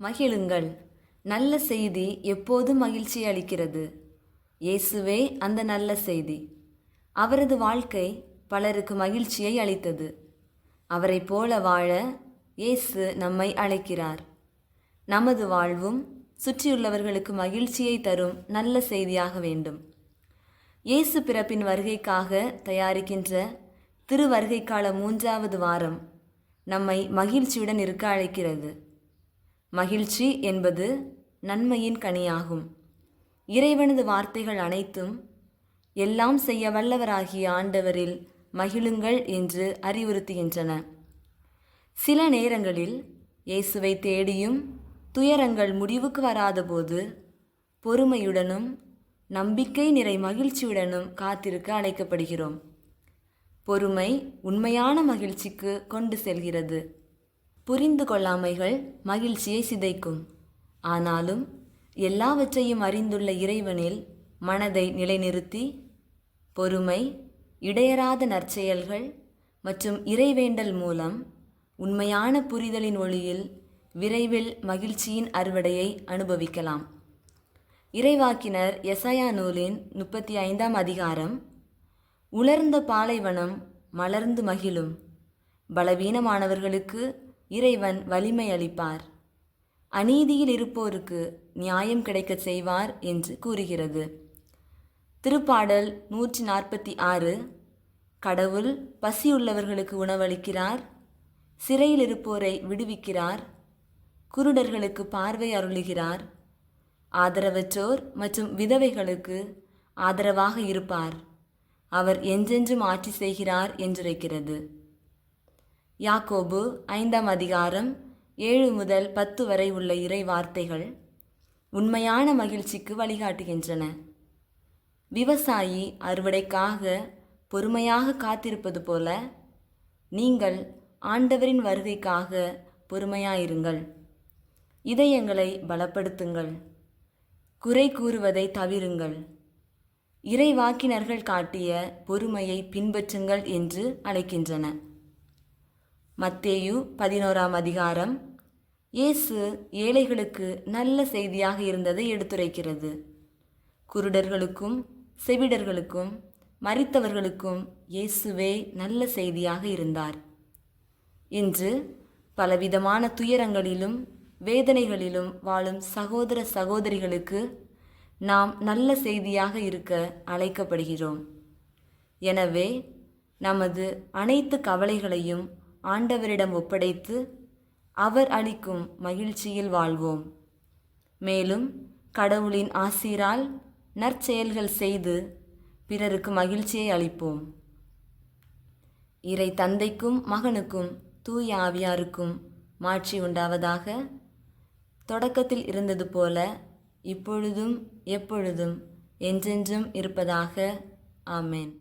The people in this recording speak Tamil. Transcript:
மகிழுங்கள். நல்ல செய்தி எப்போதும் மகிழ்ச்சி அளிக்கிறது. இயேசுவே அந்த நல்ல செய்தி. அவரது வாழ்க்கை பலருக்கு மகிழ்ச்சியை அளித்தது. அவரைப் போல வாழ இயேசு நம்மை அழைக்கிறார். நமது வாழ்வும் சுற்றியுள்ளவர்களுக்கு மகிழ்ச்சியை தரும் நல்ல செய்தியாக வேண்டும். இயேசு பிறப்பின் வருகைக்காக தயாரிக்கின்ற திருவருகைக்கால 3வது வாரம் நம்மை மகிழ்ச்சியுடன் இருக்க அழைக்கிறது. மகிழ்ச்சி என்பது நன்மையின் கனியாகும். இறைவனது வார்த்தைகள் அனைத்தும் எல்லாம் செய்ய வல்லவராகிய ஆண்டவரில் மகிழுங்கள் என்று அறிவுறுத்துகின்றன. சில நேரங்களில் இயேசுவை தேடியும் துயரங்கள் முடிவுக்கு வராதபோது பொறுமையுடனும் நம்பிக்கை நிறை மகிழ்ச்சியுடனும் காத்திருக்க அழைக்கப்படுகிறோம். பொறுமை உண்மையான மகிழ்ச்சிக்கு கொண்டு செல்கிறது. புரிந்து கொள்ளாமைகள் மகிழ்ச்சியை சிதைக்கும். ஆனாலும் எல்லாவற்றையும் அறிந்துள்ள இறைவனில் மனதை நிலைநிறுத்தி பொறுமை, இடையறாத நற்செயல்கள் மற்றும் இறைவேண்டல் மூலம் உண்மையான புரிதலின் ஒளியில் விரைவில் மகிழ்ச்சியின் அறுவடையை அனுபவிக்கலாம். இறைவாக்கினர் எசாயா நூலின் 35ஆம் அதிகாரம், உலர்ந்த பாலைவனம் மலர்ந்து மகிழும், பலவீனமானவர்களுக்கு இறைவன் வலிமை அளிப்பார், அநீதியில் இருப்போருக்கு நியாயம் கிடைக்கச் செய்வார் என்று கூறுகிறது. திருப்பாடல் 146, கடவுள் பசியுள்ளவர்களுக்கு உணவளிக்கிறார், சிறையில் இருப்போரை விடுவிக்கிறார், குருடர்களுக்கு பார்வை அருளுகிறார், ஆதரவற்றோர் மற்றும் விதவைகளுக்கு ஆதரவாக இருப்பார், அவர் என்றென்றும் ஆட்சி செய்கிறார் என்றுரைக்கிறது. யாக்கோபு 5ஆம் அதிகாரம் 7 முதல் 10 வரை உள்ள இறை வார்த்தைகள் உண்மையான மகிழ்ச்சிக்கு வழிகாட்டுகின்றன. விவசாயி அறுவடைக்காக பொறுமையாக காத்திருப்பது போல நீங்கள் ஆண்டவரின் வருகைக்காக பொறுமையாயிருங்கள். இதயங்களை பலப்படுத்துங்கள், குறை கூறுவதை தவிருங்கள், இறைவாக்கினர்கள் காட்டிய பொறுமையை பின்பற்றுங்கள் என்று அழைக்கின்றன. மத்தேயு 11ஆம் அதிகாரம் இயேசு ஏழைகளுக்கு நல்ல செய்தியாக இருந்ததை எடுத்துரைக்கிறது. குருடர்களுக்கும் செவிடர்களுக்கும் மரித்தவர்களுக்கும் இயேசுவே நல்ல செய்தியாக இருந்தார். இன்று பலவிதமான துயரங்களிலும் வேதனைகளிலும் வாழும் சகோதர சகோதரிகளுக்கு நாம் நல்ல செய்தியாக இருக்க அழைக்கப்படுகிறோம். எனவே நமது அனைத்து கவலைகளையும் ஆண்டவரிடம் ஒப்படைத்து அவர் அளிக்கும் மகிழ்ச்சியில் வாழ்வோம். மேலும் கடவுளின் ஆசீரால் நற்செயல்கள் செய்து பிறருக்கு மகிழ்ச்சியை அளிப்போம். இறை தந்தைக்கும் மகனுக்கும் தூய ஆவியாருக்கும் மாட்சி உண்டாவதாக. தொடக்கத்தில் இருந்தது போல இப்பொழுதும் எப்பொழுதும் என்றென்றும் இருப்பதாக. ஆமென்.